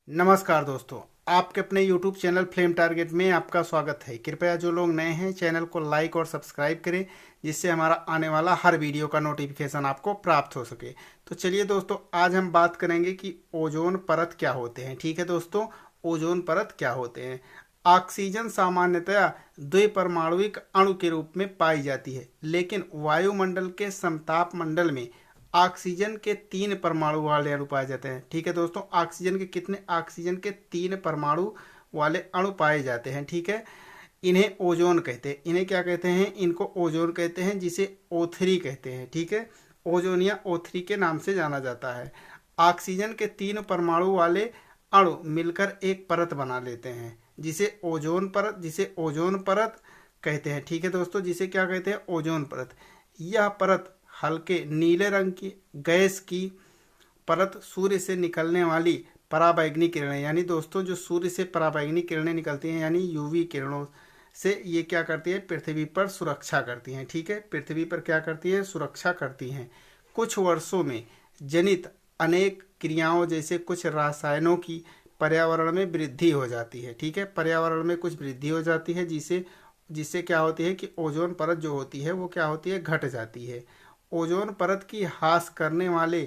नमस्कार दोस्तों, आपके अपने YouTube चैनल फ्लेम टारगेट में आपका स्वागत है। कृपया जो लोग नए हैं चैनल को लाइक और सब्सक्राइब करें, जिससे हमारा आने वाला हर वीडियो का नोटिफिकेशन आपको प्राप्त हो सके। तो चलिए दोस्तों, आज हम बात करेंगे कि ओजोन परत क्या होते हैं। ठीक है दोस्तों, ओजोन परत क्या होते हैं। ऑक्सीजन सामान्यतया द्विपरमाणुविक अणु के रूप में पाई जाती है, लेकिन वायुमंडल के समताप मंडल में ऑक्सीजन के 3 परमाणु वाले अणु पाए जाते हैं। ठीक है दोस्तों, ऑक्सीजन के 3 परमाणु वाले अणु पाए जाते हैं। ठीक है, इन्हें ओजोन कहते हैं। इन्हें क्या कहते हैं? इनको ओजोन कहते हैं, जिसे O3 कहते हैं। ठीक है, ओजोन या O3 के नाम से जाना जाता है। ऑक्सीजन के 3 परमाणु वाले अणु मिलकर एक परत बना लेते हैं, जिसे ओजोन परत कहते हैं। ठीक है दोस्तों, जिसे क्या कहते हैं? ओजोन परत। यह परत हल्के नीले रंग की गैस की परत सूर्य से निकलने वाली पराबैंगनी किरणें, यानी दोस्तों जो सूर्य से पराबैंगनी किरणें निकलती हैं यानी यूवी किरणों से, ये क्या करती है? पृथ्वी पर सुरक्षा करती हैं। ठीक है, पृथ्वी पर क्या करती है? सुरक्षा करती हैं। कुछ वर्षों में जनित अनेक क्रियाओं जैसे कुछ रसायनों की पर्यावरण में वृद्धि हो जाती है। ठीक है, पर्यावरण में कुछ वृद्धि हो जाती है, जिससे क्या होती है कि ओजोन परत जो होती है वो क्या होती है? घट जाती है। ओजोन परत की ह्रास करने वाले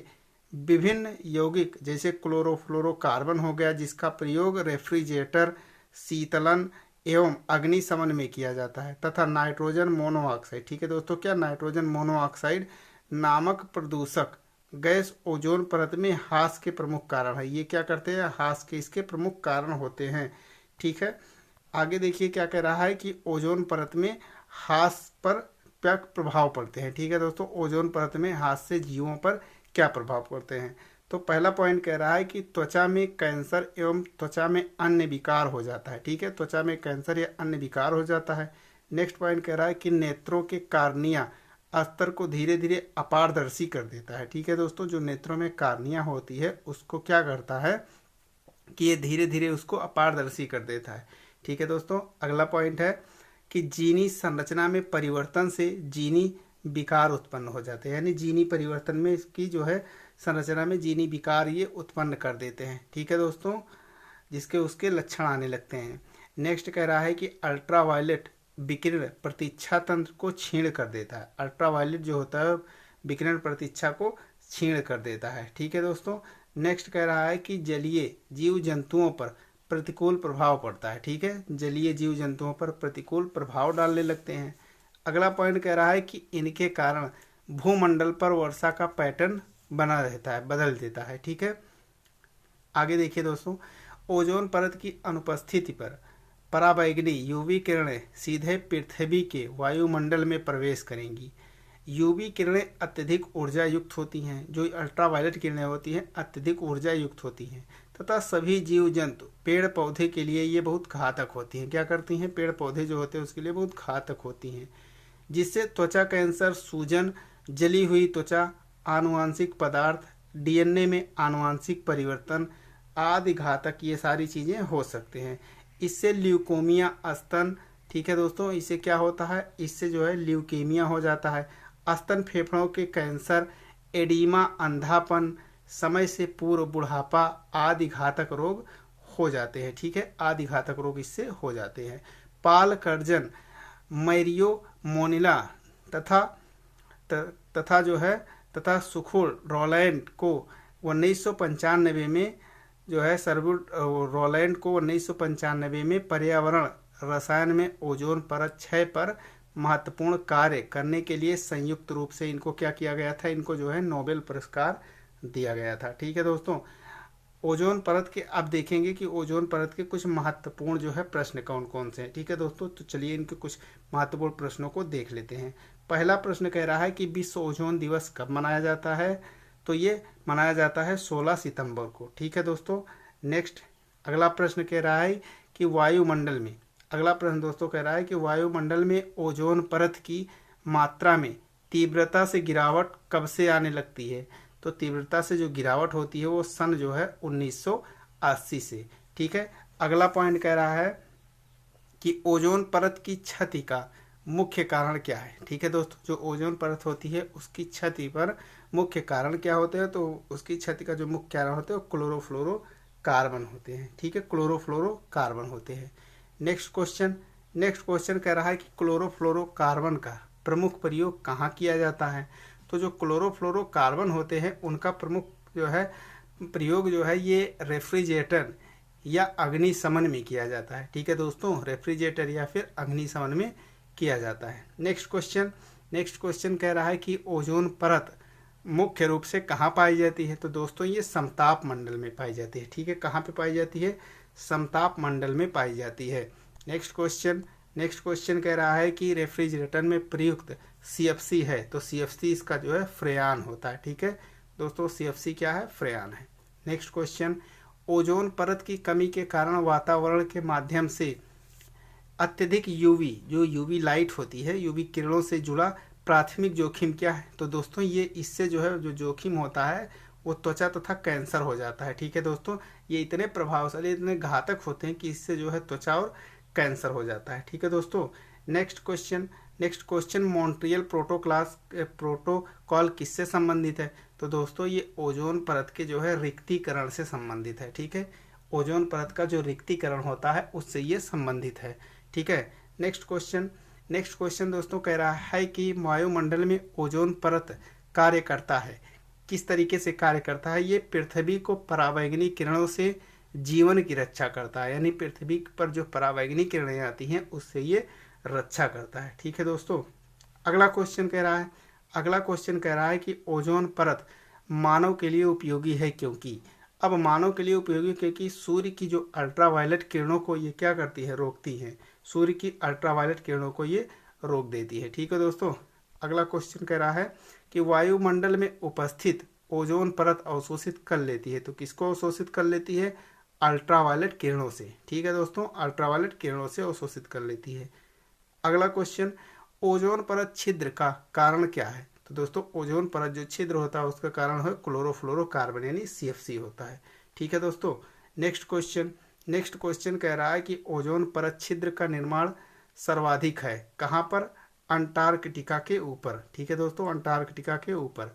विभिन्न यौगिक जैसे क्लोरोफ्लोरोकार्बन हो गया, जिसका प्रयोग रेफ्रिजरेटर, शीतलन एवं अग्निशमन में किया जाता है, तथा नाइट्रोजन मोनोऑक्साइड। ठीक है दोस्तों, क्या नाइट्रोजन मोनोऑक्साइड नामक प्रदूषक गैस ओजोन परत में ह्रास के प्रमुख कारण है। ये क्या करते हैं? ह्रास के इसके प्रमुख कारण होते हैं। ठीक है, आगे देखिए क्या कह रहा है कि ओजोन परत में ह्रास पर क्या प्रभाव पड़ते हैं। ठीक है दोस्तों, ओजोन परत में ह्रास से जीवों पर क्या प्रभाव पड़ते हैं। तो पहला पॉइंट कह रहा है कि त्वचा में कैंसर एवं त्वचा में अन्य विकार हो जाता है। ठीक है, त्वचा में कैंसर या अन्य विकार हो जाता है। नेक्स्ट पॉइंट कह रहा है कि नेत्रों के कार्निया स्तर को धीरे धीरे अपारदर्शी कर देता है। ठीक है दोस्तों, जो नेत्रों में कार्निया होती है उसको क्या करता है कि ये धीरे धीरे उसको अपारदर्शी कर देता है। ठीक है दोस्तों, अगला पॉइंट है कि जीनी संरचना में परिवर्तन से जीनी विकार उत्पन्न हो जाते हैं, यानी जीनी परिवर्तन में इसकी जो है संरचना में जीनी विकार ये उत्पन्न कर देते हैं। ठीक है दोस्तों, जिसके उसके लक्षण आने लगते हैं। नेक्स्ट कह रहा है कि अल्ट्रावायलेट विकिरण प्रतीक्षा तंत्र को क्षीण कर देता है। अल्ट्रावायलेट जो होता है विकिरण प्रतीक्षा को क्षीण कर देता है। ठीक है दोस्तों, नेक्स्ट कह रहा है कि जलीय जीव जंतुओं पर प्रतिकूल प्रभाव पड़ता है। ठीक है, जलीय जीव जंतुओं पर प्रतिकूल प्रभाव डालने लगते हैं। अगला पॉइंट कह रहा है कि इनके कारण भूमंडल पर वर्षा का पैटर्न बना रहता है, बदल देता है। ठीक है, आगे देखिए दोस्तों, ओजोन परत की अनुपस्थिति पर पराबैंगनी यूवी किरणें सीधे पृथ्वी के वायुमंडल में प्रवेश करेंगी। यूवी किरणें अत्यधिक ऊर्जा युक्त होती हैं। जो अल्ट्रावायलेट किरणें होती हैं अत्यधिक ऊर्जा युक्त होती हैं, तथा सभी जीव जंतु पेड़ पौधे के लिए ये बहुत घातक होती हैं। क्या करती हैं? पेड़ पौधे जो होते हैं उसके लिए बहुत घातक होती हैं, जिससे त्वचा कैंसर, सूजन, जली हुई त्वचा, आनुवांशिक पदार्थ, डीएनए में आनुवांशिक परिवर्तन आदि घातक ये सारी चीज़ें हो सकते हैं। इससे ल्यूकोमिया स्तन, ठीक है दोस्तों, इससे क्या होता है? इससे जो है ल्यूकेमिया हो जाता है। स्तन फेफड़ों के कैंसर, एडीमा, अंधापन, समय से पूर्व बुढ़ापा आदि घातक रोग हो जाते हैं। ठीक है, आदि घातक रोग इससे हो जाते हैं। पाल कर्जन, मैरियो मोनिला तथा जो है तथा सुखुर रोलैंड को 1995 में जो है रोलैंड को 1995 में पर्यावरण रसायन में ओजोन परत क्षय पर महत्वपूर्ण कार्य करने के लिए संयुक्त रूप से इनको क्या किया गया था? इनको जो है नोबेल पुरस्कार दिया गया था। ठीक है दोस्तों, ओजोन परत के अब देखेंगे कि ओजोन परत के कुछ महत्वपूर्ण जो है प्रश्न कौन कौन से हैं। ठीक है दोस्तों, तो चलिए इनके कुछ महत्वपूर्ण प्रश्नों को देख लेते हैं। पहला प्रश्न कह रहा है कि विश्व ओजोन दिवस कब मनाया जाता है? तो ये मनाया जाता है 16 सितंबर को। ठीक है दोस्तों, नेक्स्ट अगला प्रश्न कह रहा है कि वायुमंडल में ओजोन परत की मात्रा में तीव्रता से गिरावट कब से आने लगती है? तो तीव्रता से जो गिरावट होती है वो सन जो है 1980 से। ठीक है, अगला पॉइंट कह रहा है कि ओजोन परत की क्षति का मुख्य कारण क्या है? ठीक है दोस्तों, जो ओजोन परत होती है उसकी क्षति पर मुख्य कारण क्या होते हैं? तो उसकी क्षति का जो मुख्य कारण होता है वो क्लोरोफ्लोरो कार्बन होते हैं। ठीक है, क्लोरोफ्लोरोकार्बन होते हैं। नेक्स्ट क्वेश्चन कह रहा है कि क्लोरोफ्लोरोकार्बन का प्रमुख प्रयोग कहाँ किया जाता है। तो जो क्लोरोफ्लोरोकार्बन होते हैं उनका प्रमुख जो है प्रयोग जो है ये रेफ्रिजरेटर या अग्निशमन में किया जाता है। ठीक है दोस्तों, रेफ्रिजरेटर या फिर अग्निशमन में किया जाता है। नेक्स्ट क्वेश्चन कह रहा है कि ओजोन परत मुख्य रूप से कहाँ पाई जाती है। तो दोस्तों ये समताप मंडल में पाई जाती है। ठीक है, कहाँ पे पाई जाती है, समताप मंडल में पाई जाती है। नेक्स्ट क्वेश्चन कह रहा है कि रेफ्रिजरेटर में प्रयुक्त CFC है। तो CFC इसका जो है फ्रेयान होता है। ठीक है दोस्तों, CFC क्या है, फ्रेयान है। नेक्स्ट क्वेश्चन, ओजोन परत की कमी के कारण वातावरण के माध्यम से अत्यधिक यूवी लाइट होती है, यूवी किरणों से जुड़ा प्राथमिक जोखिम क्या है। तो दोस्तों ये इससे जो है जो जोखिम होता है वो त्वचा तथा कैंसर हो जाता है। ठीक है दोस्तों, ये इतने प्रभावशाली, इतने घातक होते हैं कि इससे जो है त्वचा और कैंसर हो जाता है। ठीक है दोस्तों, नेक्स्ट क्वेश्चन मॉन्ट्रियल प्रोटोकॉल किससे संबंधित है। तो दोस्तों ये ओजोन परत के जो है रिक्तीकरण से संबंधित है। ठीक है, ओजोन परत का जो रिक्तीकरण होता है उससे ये संबंधित है। ठीक है, नेक्स्ट क्वेश्चन दोस्तों कह रहा है कि वायुमंडल में ओजोन परत कार्य करता है, किस तरीके से कार्य करता है। ये पृथ्वी को पराबैंगनी किरणों से जीवन की रक्षा करता है, यानी पृथ्वी पर जो पराबैंगनी किरणें आती हैं उससे ये रक्षा करता है। ठीक है दोस्तों, अगला क्वेश्चन कह रहा है कि ओजोन परत मानव के लिए उपयोगी है क्योंकि। अब मानव के लिए उपयोगी क्योंकि सूर्य की जो अल्ट्रावायलेट किरणों को ये क्या करती है, रोकती है। सूर्य की अल्ट्रावायलेट किरणों को ये रोक देती है। ठीक है दोस्तों, अगला क्वेश्चन कह रहा है कि वायुमंडल में उपस्थित ओजोन परत अवशोषित कर लेती है। तो किसको अवशोषित कर लेती है, अल्ट्रावायलेट किरणों से। ठीक है दोस्तों, अल्ट्रावायलेट किरणों से अवशोषित कर लेती है। अगला क्वेश्चन, ओजोन परत छिद्र का कारण क्या है। तो दोस्तों ओजोन परत जो छिद्र होता है उसका कारण है क्लोरोफ्लोरोकार्बन यानी CFC होता है। ठीक है दोस्तों, नेक्स्ट क्वेश्चन कह रहा है कि ओजोन परत छिद्र का निर्माण सर्वाधिक है कहाँ पर, अंटार्कटिका के ऊपर। ठीक है दोस्तों, अंटार्कटिका के ऊपर।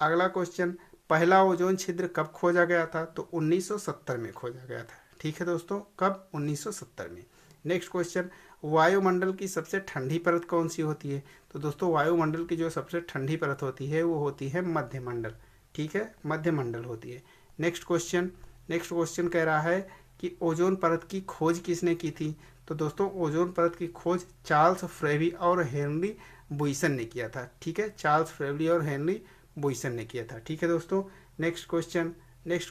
अगला क्वेश्चन, पहला ओजोन छिद्र कब खोजा गया था। तो 1970 में खोजा गया था। ठीक है दोस्तों, कब, 1970 में। नेक्स्ट क्वेश्चन, वायुमंडल की सबसे ठंडी परत कौन सी होती है। तो दोस्तों वायुमंडल की जो सबसे ठंडी परत होती है वो होती है मध्यमंडल। ठीक है, मध्यमंडल होती है। नेक्स्ट क्वेश्चन कह रहा है कि ओजोन परत की खोज किसने की थी। तो दोस्तों ओजोन परत की खोज चार्ल्स फ्रेवी और हेनरी बुइसन ने किया था। ठीक है, चार्ल्स फ्रेवी और हेनरी बुइसन ने किया था। ठीक है दोस्तों, नेक्स्ट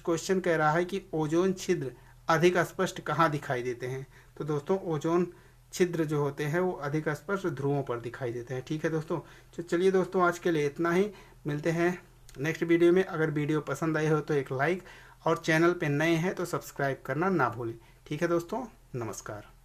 क्वेश्चन कह रहा है कि ओजोन छिद्र अधिक स्पष्ट कहाँ दिखाई देते हैं। तो दोस्तों ओजोन छिद्र जो होते हैं वो अधिक स्पष्ट ध्रुवों पर दिखाई देते हैं। ठीक है दोस्तों, तो चलिए दोस्तों आज के लिए इतना ही, मिलते हैं नेक्स्ट वीडियो में। अगर वीडियो पसंद आई हो तो एक लाइक और चैनल पे नए हैं तो सब्सक्राइब करना ना भूलें। ठीक है दोस्तों, नमस्कार।